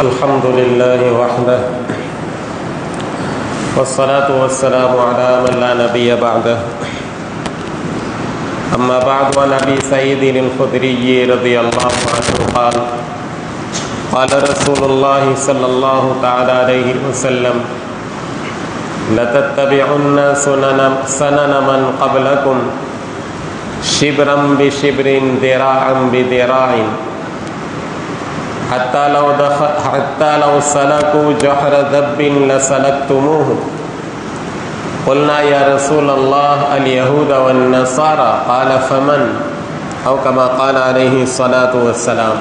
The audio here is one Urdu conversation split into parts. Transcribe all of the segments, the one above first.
الحمد لله وحده والصلاة والسلام على من لا نبي بعده أما بعد عن أبي سعيد الخدري رضي الله عنه قال قال رسول الله صلى الله تعالى عليه وسلم لتتبعن سنن من قبلكم شبرا بشبر ذراعا بذراع حتى لو سلكوا جحر ذب لسلكتموه قلنا يا رسول الله اليهود والنصارى قال فمن او كما قال عليه الصلاة والسلام۔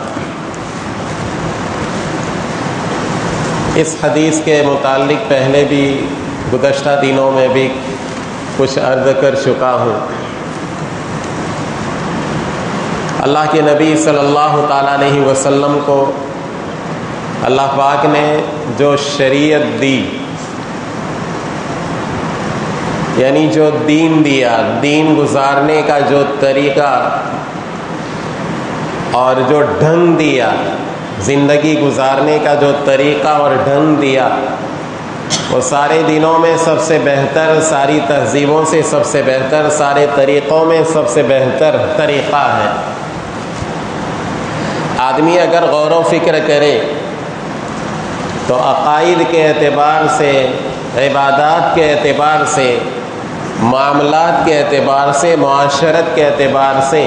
اس حدیث کے متعلق پہلے بھی گزشتہ دنوں میں بھی کچھ عرض کر چکا ہوں۔ اللہ کے نبی صلی اللہ تعالیٰ علیہ وسلم کو اللہ پاک نے جو شریعت دی، یعنی جو دین دیا، دین گزارنے کا جو طریقہ اور جو ڈھنگ دیا، زندگی گزارنے کا جو طریقہ اور ڈھنگ دیا، وہ سارے دنوں میں سب سے بہتر، ساری تہذیبوں سے سب سے بہتر، سارے طریقوں میں سب سے بہتر طریقہ ہے۔ آدمی اگر غور و فکر کرے تو عقائد کے اعتبار سے، عبادات کے اعتبار سے، معاملات کے اعتبار سے، معاشرت کے اعتبار سے،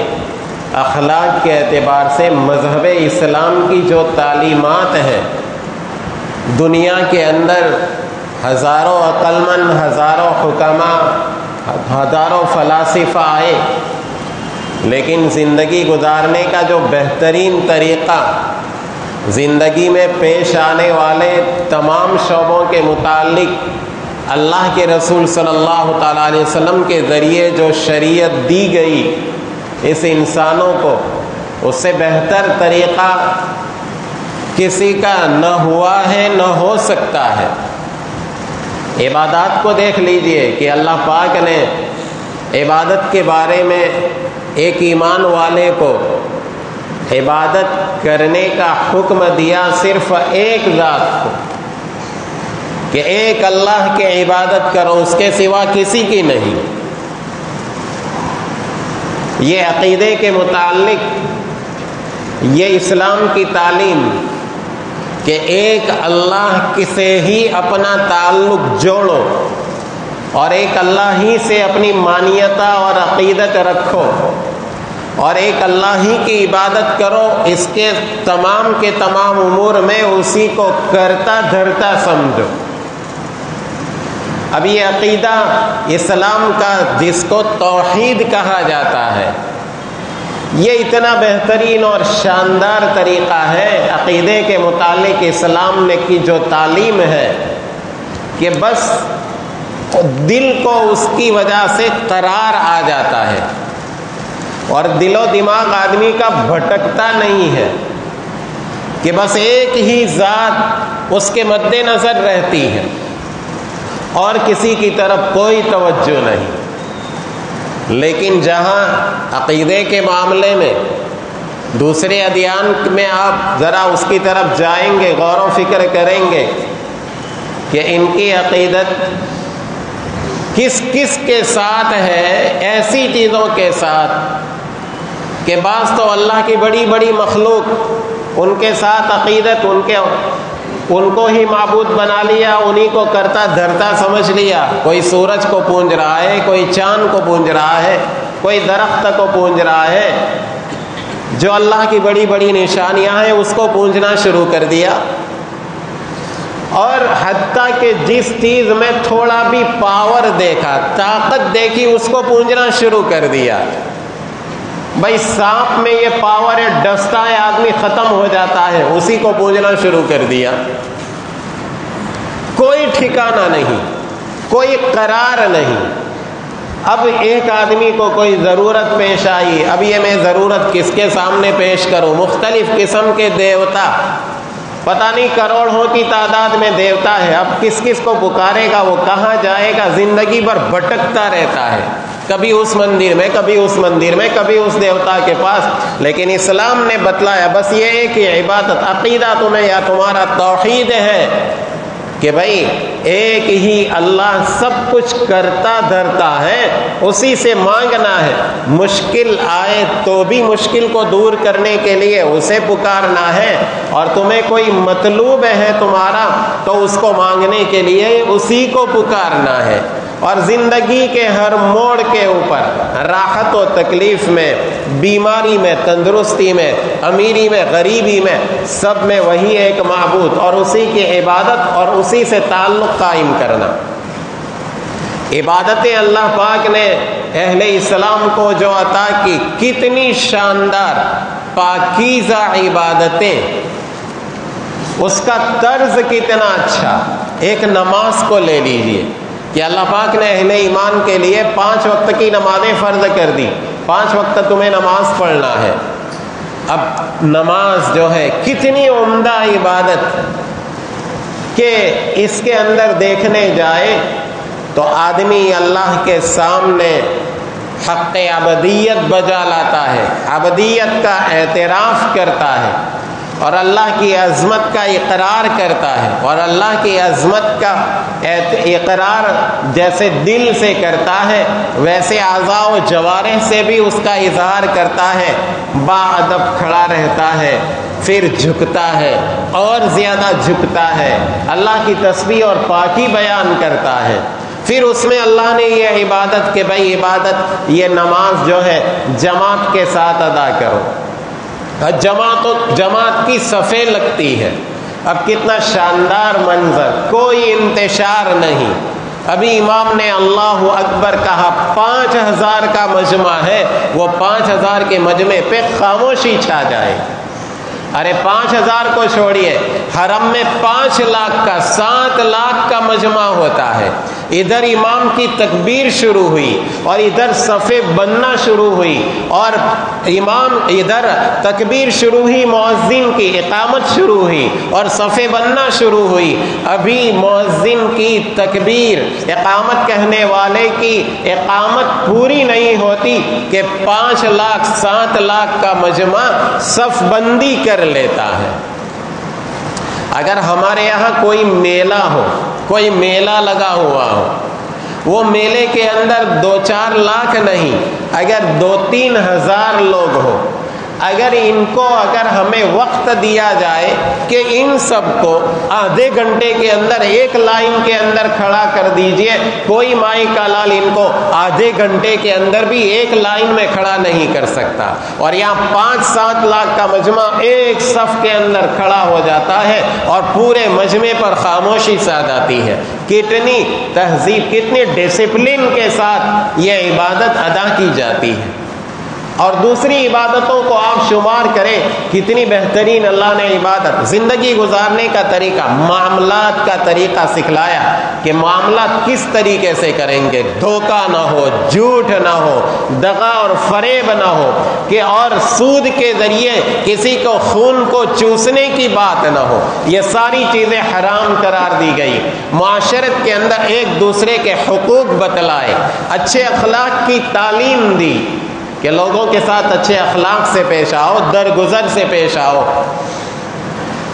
اخلاق کے اعتبار سے مذہب اسلام کی جو تعلیمات ہے، دنیا کے اندر ہزاروں عقل مند، ہزاروں حکماء، ہزاروں فلاسفہ آئے، لیکن زندگی گزارنے کا جو بہترین طریقہ، زندگی میں پیش آنے والے تمام شعبوں کے متعلق اللہ کے رسول صلی اللہ تعالیٰ علیہ وسلم کے ذریعے جو شریعت دی گئی اس انسانوں کو، اس سے بہتر طریقہ کسی کا نہ ہوا ہے نہ ہو سکتا ہے۔ عبادات کو دیکھ لیجئے کہ اللہ پاک نے عبادت کے بارے میں ایک ایمان والے کو عبادت کرنے کا حکم دیا صرف ایک ذات کو، کہ ایک اللہ کی عبادت کرو، اس کے سوا کسی کی نہیں۔ یہ عقیدے کے متعلق یہ اسلام کی تعلیم کہ ایک اللہ سے ہی اپنا تعلق جوڑو اور ایک اللہ ہی سے اپنی مانیتا اور عقیدت رکھو اور ایک اللہ ہی کی عبادت کرو، اس کے تمام امور میں اسی کو کرتا دھرتا سمجھو۔ اب یہ عقیدہ اسلام کا جس کو توحید کہا جاتا ہے، یہ اتنا بہترین اور شاندار طریقہ ہے عقیدے کے متعلق اسلام نے کی جو تعلیم ہے کہ بس دل کو اس کی وجہ سے قرار آ جاتا ہے اور دل و دماغ آدمی کا بھٹکتا نہیں ہے کہ بس ایک ہی ذات اس کے مد نظر رہتی ہے اور کسی کی طرف کوئی توجہ نہیں۔ لیکن جہاں عقیدے کے معاملے میں دوسرے ادیان میں آپ ذرا اس کی طرف جائیں گے، غور و فکر کریں گے کہ ان کی عقیدت کس کس کے ساتھ ہے، ایسی چیزوں کے ساتھ کہ بعض تو اللہ کی بڑی بڑی مخلوق، ان کے ساتھ عقیدت ان کو ہی معبود بنا لیا، انہی کو کرتا دھرتا سمجھ لیا۔ کوئی سورج کو پونج رہا ہے، کوئی چاند کو پونج رہا ہے، کوئی درخت کو پونج رہا ہے، جو اللہ کی بڑی بڑی نشانیاں ہیں اس کو پونجنا شروع کر دیا، اور حتیٰ کہ جس چیز میں تھوڑا بھی پاور دیکھا، طاقت دیکھی، اس کو پونجنا شروع کر دیا۔ بھائی سانپ میں یہ پاور ہے، ڈستا ہے آدمی ختم ہو جاتا ہے، اسی کو پونجنا شروع کر دیا۔ کوئی ٹھکانہ نہیں، کوئی قرار نہیں۔ اب ایک آدمی کو کوئی ضرورت پیش آئی، اب یہ میں ضرورت کس کے سامنے پیش کروں؟ مختلف قسم کے دیوتا، پتہ نہیں کروڑوں کی تعداد میں دیوتا ہے، اب کس کس کو پکارے گا، وہ کہاں جائے گا، زندگی بھر بھٹکتا رہتا ہے۔ کبھی اس مندر میں، کبھی اس مندر میں، کبھی اس دیوتا کے پاس. لیکن اسلام نے بتلایا بس یہ ایک ہی عبادت. عقیدہ تمہیں یا تمہارا توحید ہے کہ بھائی ایک ہی اللہ سب کچھ کرتا دھرتا ہے، اسی سے مانگنا ہے. مشکل آئے تو بھی مشکل کو دور کرنے کے لیے اسے پکارنا ہے، اور تمہیں کوئی مطلوب ہے تمہارا تو اس کو مانگنے کے لیے اسی کو پکارنا ہے. اور زندگی کے ہر موڑ کے اوپر، راحت و تکلیف میں، بیماری میں، تندرستی میں، امیری میں، غریبی میں، سب میں وہی ایک معبود اور اسی کی عبادت اور اسی سے تعلق قائم کرنا. عبادتیں اللہ پاک نے اہل اسلام کو جو عطا کی، کتنی شاندار پاکیزہ عبادتیں، اس کا طرز کتنا اچھا. ایک نماز کو لے لیجئے کہ اللہ پاک نے اہل ایمان کے لیے 5 وقت کی نمازیں فرض کر دی. 5 وقت تمہیں نماز پڑھنا ہے. اب نماز جو ہے کتنی عمدہ عبادت کہ اس کے اندر دیکھنے جائے تو آدمی اللہ کے سامنے حق عبدیت بجا لاتا ہے، عبدیت کا اعتراف کرتا ہے، اور اللہ کی عظمت کا اقرار کرتا ہے. اور اللہ کی عظمت کا اقرار جیسے دل سے کرتا ہے ویسے اعضاء و جوارح سے بھی اس کا اظہار کرتا ہے. باادب کھڑا رہتا ہے، پھر جھکتا ہے اور زیادہ جھکتا ہے، اللہ کی تسبیح اور پاکی بیان کرتا ہے. پھر اس میں اللہ نے یہ عبادت کہ بھائی عبادت یہ نماز جو ہے جماعت کے ساتھ ادا کرو. جماعت کی صفیں لگتی ہے. اب کتنا شاندار منظر، کوئی انتشار نہیں. ابھی امام نے اللہ اکبر کہا، 5000 کا مجمع ہے، وہ 5000 کے مجمع پہ خاموشی چھا جائے. ارے 5000 کو چھوڑیے، حرم میں 5 لاکھ کا 7 لاکھ کا مجمع ہوتا ہے. ادھر امام کی تکبیر شروع ہوئی اور ادھر صفیں بننا شروع ہوئی، اور امام ادھر تکبیر شروع ہوئی، مؤذن کی اقامت شروع ہوئی اور صفیں بننا شروع ہوئی. ابھی مؤذن کی تکبیر، اقامت کہنے والے کی اقامت پوری نہیں ہوتی کہ 5 لاکھ 7 لاکھ کا مجمع صف بندی کر لیتا ہے. اگر ہمارے یہاں کوئی میلہ ہو، کوئی میلہ لگا ہوا ہو، وہ میلے کے اندر 2-4 لاکھ نہیں، اگر 2-3 ہزار لوگ ہو، اگر ان کو اگر ہمیں وقت دیا جائے کہ ان سب کو آدھے گھنٹے کے اندر ایک لائن کے اندر کھڑا کر دیجئے، کوئی مائی کا لال ان کو آدھے گھنٹے کے اندر بھی ایک لائن میں کھڑا نہیں کر سکتا. اور یہاں 5-7 لاکھ کا مجمع ایک صف کے اندر کھڑا ہو جاتا ہے اور پورے مجمع پر خاموشی سا جاتی ہے. کتنی تہذیب، کتنی ڈسپلن کے ساتھ یہ عبادت ادا کی جاتی ہے. اور دوسری عبادتوں کو آپ شمار کریں، کتنی بہترین اللہ نے عبادت، زندگی گزارنے کا طریقہ، معاملات کا طریقہ سکھلایا کہ معاملات کس طریقے سے کریں گے. دھوکہ نہ ہو، جھوٹ نہ ہو، دغا اور فریب نہ ہو، کہ اور سود کے ذریعے کسی کو خون کو چوسنے کی بات نہ ہو. یہ ساری چیزیں حرام قرار دی گئی. معاشرت کے اندر ایک دوسرے کے حقوق بتلائے، اچھے اخلاق کی تعلیم دی کہ لوگوں کے ساتھ اچھے اخلاق سے پیش آؤ، درگزر سے پیش آؤ.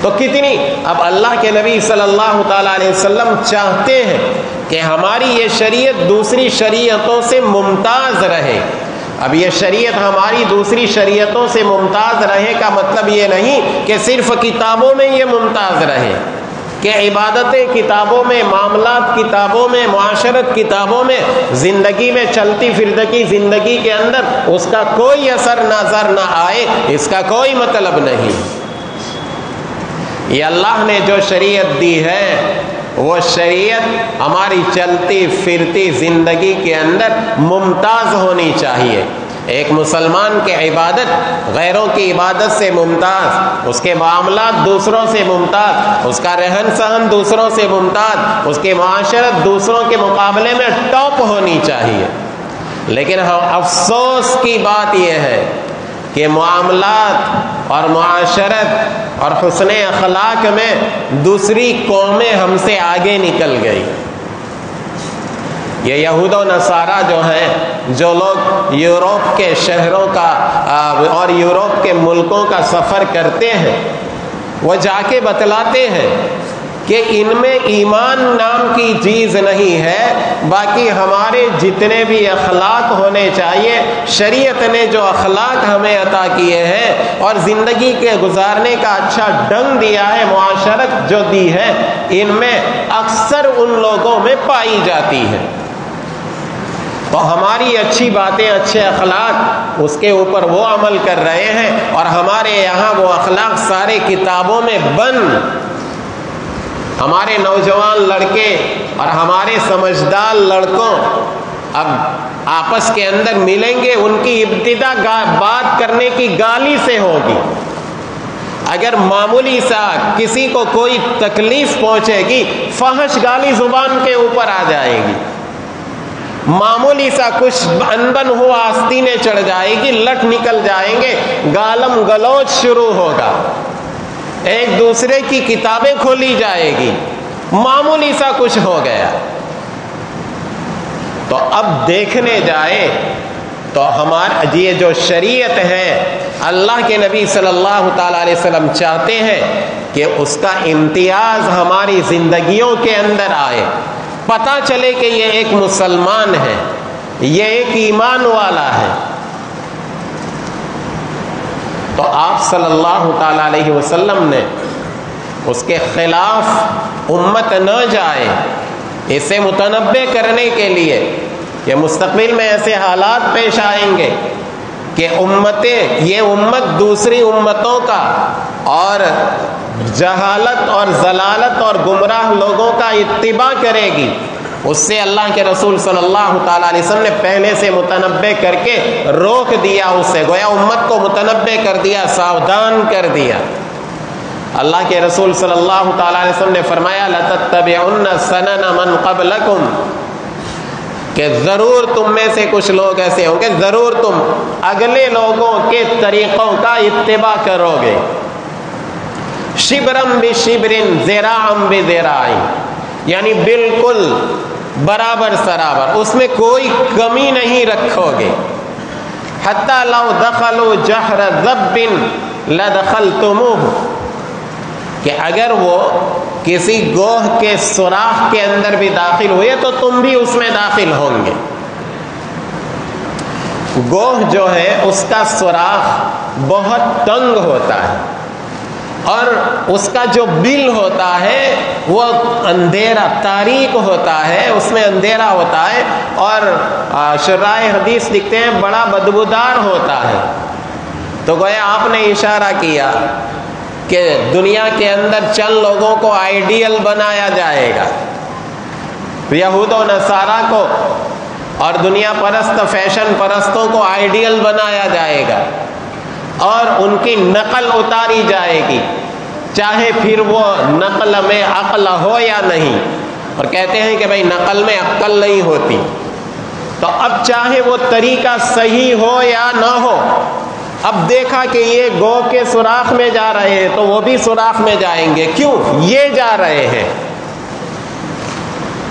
تو کتنی، اب اللہ کے نبی صلی اللہ تعالیٰ علیہ وسلم چاہتے ہیں کہ ہماری یہ شریعت دوسری شریعتوں سے ممتاز رہے. اب یہ شریعت ہماری دوسری شریعتوں سے ممتاز رہے کا مطلب یہ نہیں کہ صرف کتابوں میں یہ ممتاز رہے، کہ عبادتیں کتابوں میں، معاملات کتابوں میں، معاشرت کتابوں میں، زندگی میں چلتی پھرتی زندگی کے اندر اس کا کوئی اثر نظر نہ آئے، اس کا کوئی مطلب نہیں. یہ اللہ نے جو شریعت دی ہے وہ شریعت ہماری چلتی پھرتی زندگی کے اندر ممتاز ہونی چاہیے. ایک مسلمان کی عبادت غیروں کی عبادت سے ممتاز، اس کے معاملات دوسروں سے ممتاز، اس کا رہن سہن دوسروں سے ممتاز، اس کی معاشرت دوسروں کے مقابلے میں ٹاپ ہونی چاہیے. لیکن افسوس کی بات یہ ہے کہ معاملات اور معاشرت اور حسن اخلاق میں دوسری قومیں ہم سے آگے نکل گئی. یہ یہود و نصارہ جو ہیں جو لوگ یورپ کے شہروں کا اور یورپ کے ملکوں کا سفر کرتے ہیں، وہ جا کے بتلاتے ہیں کہ ان میں ایمان نام کی چیز نہیں ہے، باقی ہمارے جتنے بھی اخلاق ہونے چاہیے، شریعت نے جو اخلاق ہمیں عطا کیے ہیں اور زندگی کے گزارنے کا اچھا ڈھنگ دیا ہے، معاشرت جو دی ہے، ان میں اکثر ان لوگوں میں پائی جاتی ہے۔ تو ہماری اچھی باتیں، اچھے اخلاق، اس کے اوپر وہ عمل کر رہے ہیں، اور ہمارے یہاں وہ اخلاق سارے کتابوں میں بند۔ ہمارے نوجوان لڑکے اور ہمارے سمجھدار لڑکوں اب آپس کے اندر ملیں گے، ان کی ابتدا بات کرنے کی گالی سے ہوگی۔ اگر معمولی سا کسی کو کوئی تکلیف پہنچے گی، فحش گالی زبان کے اوپر آ جائے گی۔ معمولی سا کچھ انبن ہوا آستینیں چڑھ جائے گی، لٹ نکل جائیں گے، گالم گلوچ شروع ہوگا، ایک دوسرے کی کتابیں کھولی جائے گی، معمولی سا کچھ ہو گیا۔ تو اب دیکھنے جائے تو ہمارا یہ جو شریعت ہے، اللہ کے نبی صلی اللہ تعالی علیہ وسلم چاہتے ہیں کہ اس کا امتیاز ہماری زندگیوں کے اندر آئے، پتہ چلے کہ یہ ایک مسلمان ہے، یہ ایک ایمان والا ہے۔ تو آپ صلی اللہ تعالی علیہ وسلم نے اس کے خلاف امت نہ جائے، اسے متنبع کرنے کے لیے کہ مستقبل میں ایسے حالات پیش آئیں گے کہ یہ امت دوسری امتوں کا اور جہالت اور ضلالت اور گمراہ لوگوں کا اتباع کرے گی، اس سے اللہ کے رسول صلی اللہ تعالی علیہ وسلم نے پہلے سے متنبع کر کے روک دیا، اس سے گویا امت کو متنبع کر دیا، ساودھان کر دیا۔ اللہ کے رسول صلی اللہ تعالی علیہ وسلم نے فرمایا لَتَتَّبِعُنَّ سَنَنَ مَنْ قَبْلَكُمْ، کہ ضرور تم میں سے کچھ لوگ ایسے ہوں گے، ضرور تم اگلے لوگوں کے طریقوں کا اتباع کرو گے، شبرم بشبرن ذراعم بذراع، یعنی بالکل برابر سرابر، اس میں کوئی کمی نہیں رکھو گے۔ حتی لو دخلوا جحر ذب لدخلتموہ، کہ اگر وہ کسی گوہ کے سوراخ کے اندر بھی داخل ہوئے تو تم بھی اس میں داخل ہوں گے۔ گوہ جو ہے اس کا سوراخ بہت تنگ ہوتا ہے، اور اس کا جو بل ہوتا ہے وہ اندھیرا تاریک ہوتا ہے، اس میں اندھیرا ہوتا ہے، اور شرائع حدیث لکھتے ہیں بڑا بدبودار ہوتا ہے۔ تو گویا آپ نے اشارہ کیا کہ دنیا کے اندر چند لوگوں کو آئیڈیل بنایا جائے گا، یہود و نصارہ کو اور دنیا پرست فیشن پرستوں کو آئیڈیل بنایا جائے گا، اور ان کی نقل اتاری جائے گی، چاہے پھر وہ نقل میں عقل ہو یا نہیں، اور کہتے ہیں کہ بھائی نقل میں عقل نہیں ہوتی، تو اب چاہے وہ طریقہ صحیح ہو یا نہ ہو، اب دیکھا کہ یہ گو کے سوراخ میں جا رہے ہیں تو وہ بھی سوراخ میں جائیں گے، کیوں؟ یہ جا رہے ہیں،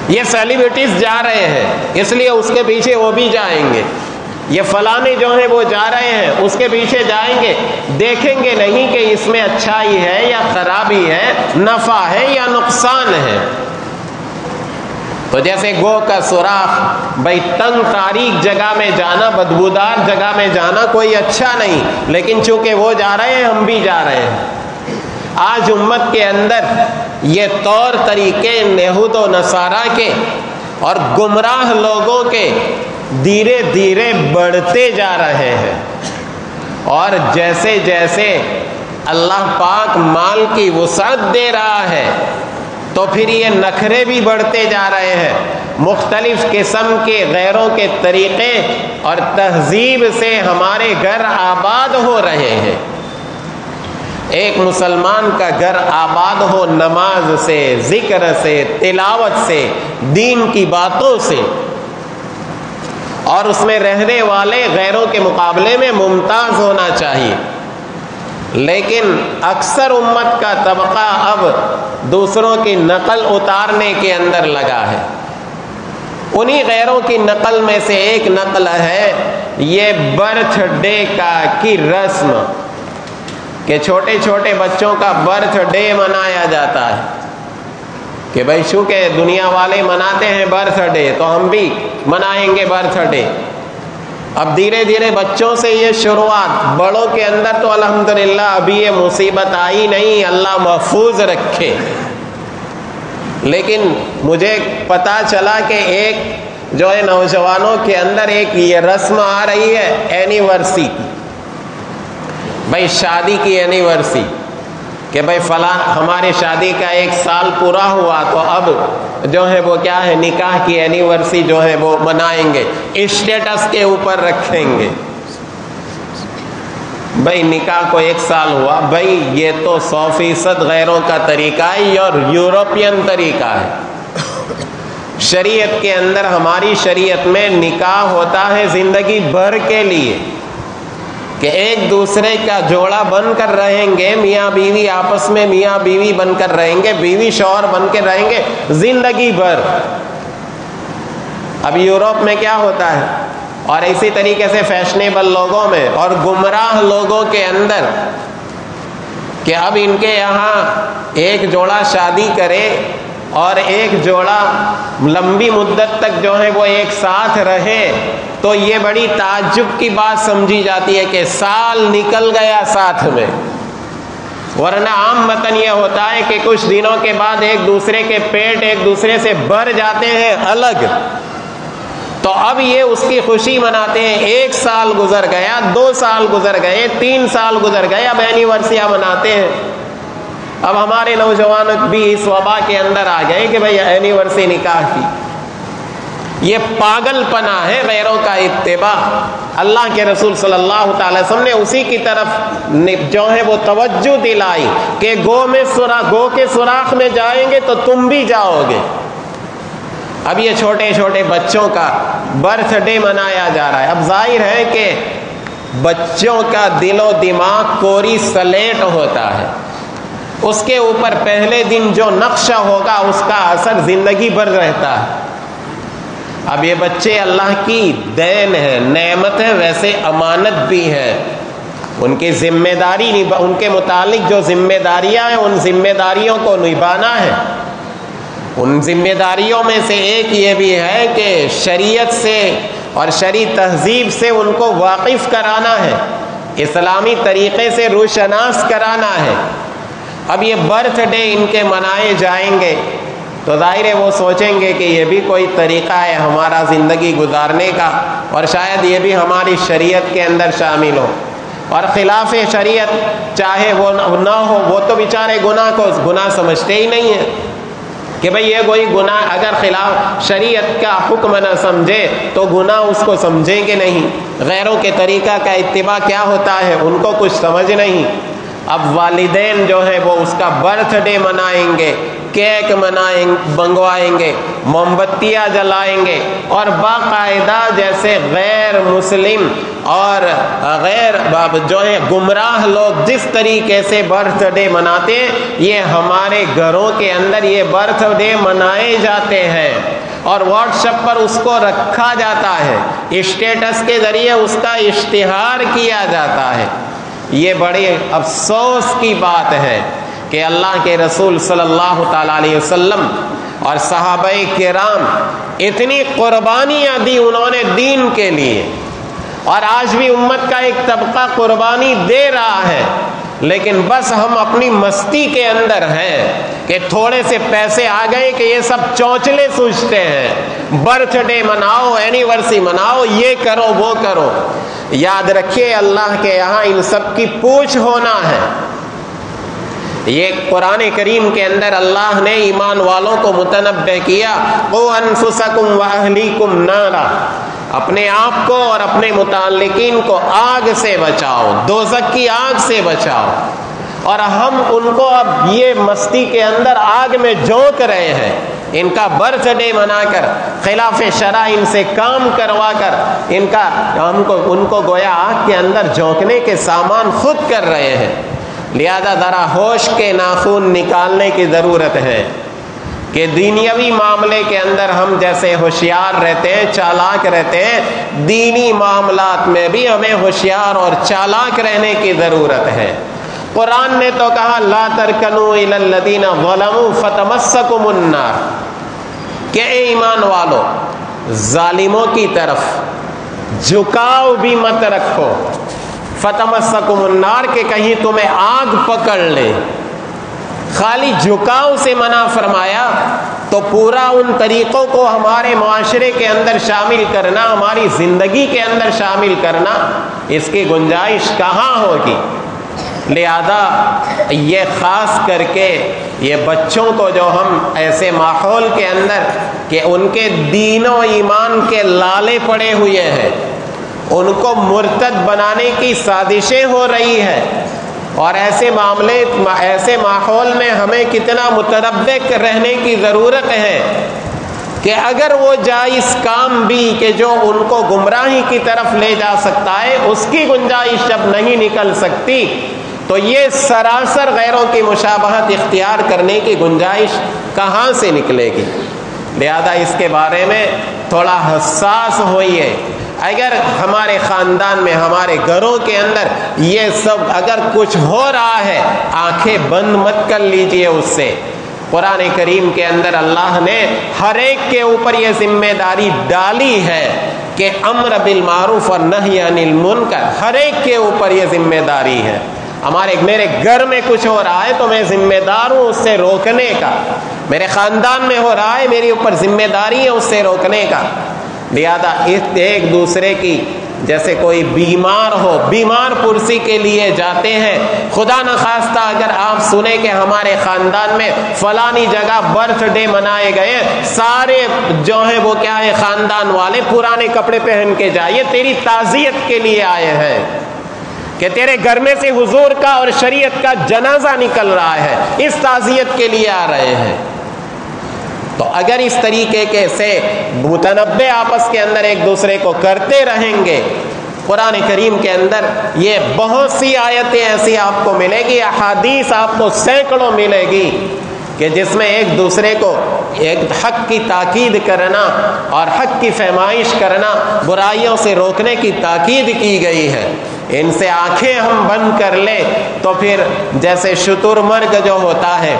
یہ سیلیبریٹیز جا رہے ہیں، اس لیے اس کے پیچھے وہ بھی جائیں گے، یہ فلانے جو ہیں وہ جا رہے ہیں، اس کے پیچھے جائیں گے، دیکھیں گے نہیں کہ اس میں اچھائی ہے یا خرابی ہے، نفع ہے یا نقصان ہے۔ تو جیسے گو کا سوراخ، بھائی تنگ تاریک جگہ میں جانا، بدبودار جگہ میں جانا کوئی اچھا نہیں، لیکن چونکہ وہ جا رہے ہیں ہم بھی جا رہے ہیں۔ آج امت کے اندر یہ طور طریقے یہود و نصارہ کے اور گمراہ لوگوں کے دھیرے دھیرے بڑھتے جا رہے ہیں، اور جیسے جیسے اللہ پاک مال کی وسعت دے رہا ہے تو پھر یہ نخرے بھی بڑھتے جا رہے ہیں، مختلف قسم کے غیروں کے طریقے اور تہذیب سے ہمارے گھر آباد ہو رہے ہیں۔ ایک مسلمان کا گھر آباد ہو نماز سے، ذکر سے، تلاوت سے، دین کی باتوں سے، اور اس میں رہنے والے غیروں کے مقابلے میں ممتاز ہونا چاہیے، لیکن اکثر امت کا طبقہ اب دوسروں کی نقل اتارنے کے اندر لگا ہے، انہی غیروں کی نقل میں سے ایک نقل ہے یہ برتھ ڈے کی رسم، کہ چھوٹے چھوٹے بچوں کا برتھ ڈے منایا جاتا ہے، کہ بھائی چونکہ دنیا والے مناتے ہیں برتھ ڈے تو ہم بھی منائیں گے برتھ ڈے۔ اب دھیرے دھیرے بچوں سے یہ شروعات، بڑوں کے اندر تو الحمدللہ ابھی یہ مصیبت آئی نہیں، اللہ محفوظ رکھے، لیکن مجھے پتا چلا کہ ایک جو ہے نوجوانوں کے اندر ایک یہ رسم آ رہی ہے اینیورسری کی، بھائی شادی کی اینیورسری، کہ بھائی فلاں ہماری شادی کا 1 سال پورا ہوا تو اب جو ہے وہ کیا ہے نکاح کی اینیورسری جو ہے وہ منائیں گے، اسٹیٹس کے اوپر رکھیں گے، بھائی نکاح کو 1 سال ہوا۔ بھائی یہ تو 100% غیروں کا طریقہ ہے اور یورپین طریقہ ہے۔ شریعت کے اندر، ہماری شریعت میں نکاح ہوتا ہے زندگی بھر کے لیے، کہ ایک دوسرے کا جوڑا بن کر رہیں گے، میاں بیوی آپس میں میاں بیوی بن کر رہیں گے، بیوی شوہر بن کے رہیں گے زندگی بھر۔ اب یورپ میں کیا ہوتا ہے، اور اسی طریقے سے فیشنیبل لوگوں میں اور گمراہ لوگوں کے اندر، کہ اب ان کے یہاں ایک جوڑا شادی کرے اور ایک جوڑا لمبی مدت تک جو ہے وہ ایک ساتھ رہے تو یہ بڑی تعجب کی بات سمجھی جاتی ہے کہ سال نکل گیا ساتھ میں، ورنہ عام متن یہ ہوتا ہے کہ کچھ دنوں کے بعد ایک دوسرے کے پیٹ ایک دوسرے سے بھر جاتے ہیں الگ۔ تو اب یہ اس کی خوشی مناتے ہیں، 1 سال گزر گیا، 2 سال گزر گئے، 3 سال گزر گئے، اب اینیورسریاں مناتے ہیں۔ اب ہمارے نوجوان بھی اس وبا کے اندر آ گئے کہ بھئی اینیورسری نکاح کی۔ یہ پاگل پنا ہے غیروں کا اتباع۔ اللہ کے رسول صلی اللہ تعالی وسلم نے اسی کی طرف جو ہے وہ توجہ دلائی کہ گو کے سوراخ میں جائیں گے تو تم بھی جاؤ گے۔ اب یہ چھوٹے چھوٹے بچوں کا برتھ ڈے منایا جا رہا ہے۔ اب ظاہر ہے کہ بچوں کا دل و دماغ کوری سلیٹ ہوتا ہے، اس کے اوپر پہلے دن جو نقشہ ہوگا اس کا اثر زندگی بھر رہتا ہے۔ اب یہ بچے اللہ کی دین ہے، نعمت ہے، ویسے امانت بھی ہے، ان کی ذمہ داری ان کے متعلق جو ذمہ داریاں ہیں ان ذمہ داریوں کو نبھانا ہے۔ ان ذمہ داریوں میں سے ایک یہ بھی ہے کہ شریعت سے اور شرعی تہذیب سے ان کو واقف کرانا ہے، اسلامی طریقے سے روشناس کرانا ہے۔ اب یہ برتھ ڈے ان کے منائے جائیں گے تو ظاہر ہے وہ سوچیں گے کہ یہ بھی کوئی طریقہ ہے ہمارا زندگی گزارنے کا، اور شاید یہ بھی ہماری شریعت کے اندر شامل ہو، اور خلاف شریعت چاہے وہ نہ ہو، وہ تو بیچارے گناہ کو گناہ سمجھتے ہی نہیں ہیں کہ بھئی یہ کوئی گناہ، اگر خلاف شریعت کا حکم نہ سمجھے تو گناہ اس کو سمجھیں گے نہیں۔ غیروں کے طریقہ کا اتباع کیا ہوتا ہے ان کو کچھ سمجھ نہیں۔ اب والدین جو ہے وہ اس کا برتھ ڈے منائیں گے، کیک منگوائیں گے، موم بتیاں جلائیں گے، اور باقاعدہ جیسے غیر مسلم اور غیر جو ہے گمراہ لوگ جس طریقے سے برتھ ڈے مناتے ہیں یہ ہمارے گھروں کے اندر یہ برتھ ڈے منائے جاتے ہیں، اور واٹس ایپ پر اس کو رکھا جاتا ہے، اسٹیٹس کے ذریعے اس کا اشتہار کیا جاتا ہے۔ یہ بڑے افسوس کی بات ہے کہ اللہ کے رسول صلی اللہ تعالی علیہ وسلم اور صحابہ کرام اتنی قربانیاں دی انہوں نے دین کے لیے، اور آج بھی امت کا ایک طبقہ قربانی دے رہا ہے، لیکن بس ہم اپنی مستی کے اندر ہیں کہ تھوڑے سے پیسے آ گئے کہ یہ سب چونچلے سوچتے ہیں، برتھ ڈے مناؤ، اینیورسری مناؤ، یہ کرو وہ کرو۔ یاد رکھیے اللہ کے یہاں ان سب کی پوچھ ہونا ہے۔ یہ قرآن کریم کے اندر اللہ نے ایمان والوں کو متنبہ کیا، قوا انفسکم واہلیکم نارا، اپنے آپ کو اور اپنے متعلقین کو آگ سے بچاؤ، دوزخ کی آگ سے بچاؤ۔ اور ہم ان کو اب یہ مستی کے اندر آگ میں جھونک رہے ہیں، ان کا برتھ ڈے منا کر، خلاف شرع ان سے کام کروا کر ان کو گویا آگ کے اندر جھونکنے کے سامان خود کر رہے ہیں۔ لہذا ذرا ہوش کے ناخن نکالنے کی ضرورت ہے۔ کہ دینیوی معاملے کے اندر ہم جیسے ہوشیار رہتے ہیں، چالاک رہتے ہیں، دینی معاملات میں بھی ہمیں ہوشیار اور چالاک رہنے کی ضرورت ہے۔ قرآن نے تو کہا لا ترکنوا الی الذین ظلموا فتمسکم النار، کہ اے ایمان والو ظالموں کی طرف جھکاؤ بھی مت رکھو، فتمسکم النار، کہ کہیں تمہیں آگ پکڑ لے۔ خالی جھکاؤ سے منع فرمایا تو پورا ان طریقوں کو ہمارے معاشرے کے اندر شامل کرنا، ہماری زندگی کے اندر شامل کرنا، اس کی گنجائش کہاں ہوگی؟ لہذا یہ خاص کر کے یہ بچوں کو جو ہم ایسے ماحول کے اندر کہ ان کے دین و ایمان کے لالے پڑے ہوئے ہیں، ان کو مرتد بنانے کی سازشیں ہو رہی ہیں، اور ایسے معاملے ایسے ماحول میں ہمیں کتنا متربک رہنے کی ضرورت ہے کہ اگر وہ جائز کام بھی کہ جو ان کو گمراہی کی طرف لے جا سکتا ہے، اس کی گنجائش جب نہیں نکل سکتی تو یہ سراسر غیروں کی مشابہت اختیار کرنے کی گنجائش کہاں سے نکلے گی؟ لہذا اس کے بارے میں تھوڑا حساس ہوئیے۔ اگر ہمارے خاندان میں، ہمارے گھروں کے اندر یہ سب اگر کچھ ہو رہا ہے، آنکھیں بند مت کر لیجئے اس سے۔ قرآن کریم کے اندر اللہ نے ہر ایک کے اوپر یہ ذمہ داری ڈالی ہے کہ امر بالمعروف اور نہی عن المنکر، ہر ایک کے اوپر یہ ذمہ داری ہے۔ میرے گھر میں کچھ ہو رہا ہے تو میں ذمہ دار ہوں اس سے روکنے کا، میرے خاندان میں ہو رہا ہے میری اوپر ذمہ داری ہے اس سے روکنے کا۔ لہذا ایک دوسرے کی، جیسے کوئی بیمار ہو، بیمار پرسی کے لیے جاتے ہیں، خدا نخواستہ اگر آپ سنیں کہ ہمارے خاندان میں فلانی جگہ برتھ ڈے منائے گئے، سارے جو ہیں وہ کیا ہے خاندان والے پرانے کپڑے پہن کے جائیے، تیری تعزیت کے لیے آئے ہیں، کہ تیرے گھر میں سے حضور کا اور شریعت کا جنازہ نکل رہا ہے، اس تعزیت کے لیے آ رہے ہیں۔ تو اگر اس طریقے کے سے متنبع آپس کے اندر ایک دوسرے کو کرتے رہیں گے، قرآن کریم کے اندر یہ بہت سی آیتیں ایسی آپ کو ملے گی، احادیث آپ کو سینکڑوں ملے گی کہ جس میں ایک دوسرے کو ایک حق کی تاکید کرنا اور حق کی فہمائش کرنا، برائیوں سے روکنے کی تاکید کی گئی ہے۔ ان سے آنکھیں ہم بند کر لیں تو پھر جیسے شتر مرغ جو ہوتا ہے،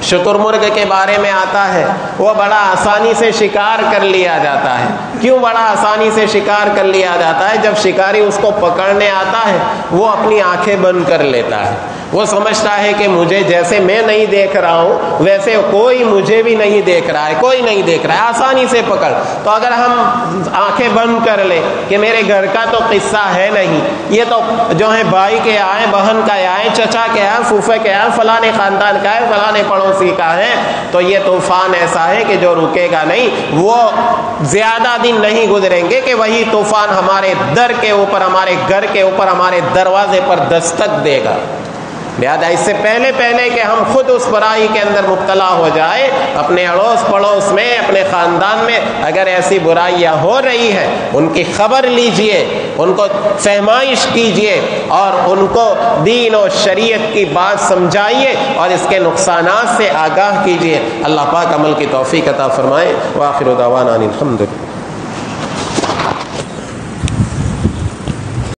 شتر مرغ کے بارے میں آتا ہے، وہ بڑا آسانی سے شکار کر لیا جاتا ہے۔ کیوں بڑا آسانی سے شکار کر لیا جاتا ہے؟ جب شکاری اس کو پکڑنے آتا ہے وہ اپنی آنکھیں بند کر لیتا ہے، وہ سمجھتا ہے کہ مجھے جیسے میں نہیں دیکھ رہا ہوں ویسے کوئی مجھے بھی نہیں دیکھ رہا ہے، کوئی نہیں دیکھ رہا ہے، آسانی سے پکڑ۔ تو اگر ہم آنکھیں بند کر لیں کہ میرے گھر کا تو قصہ ہے نہیں، یہ تو جو ہے بھائی کے آئے، بہن کا آئے، چچا کے آئے، پھوپھے کے آئے، فلانے خاندان کا ہے، فلانے پڑوسی کا ہے، تو یہ طوفان ایسا ہے کہ جو رکے گا نہیں، وہ زیادہ دن نہیں گزریں گے کہ وہی طوفان ہمارے در کے اوپر، ہمارے گھر کے اوپر، ہمارے دروازے پر دستک دے گا۔ لہذا اس سے پہلے کہ ہم خود اس برائی کے اندر مبتلا ہو جائے، اپنے اڑوس پڑوس میں، اپنے خاندان میں اگر ایسی برائیاں ہو رہی ہیں، ان کی خبر لیجئے، ان کو فہمائش کیجئے اور ان کو دین و شریعت کی بات سمجھائیے اور اس کے نقصانات سے آگاہ کیجئے۔ اللہ پاک عمل کی توفیق عطا فرمائے۔ وآخر دعوانا الحمدللہ۔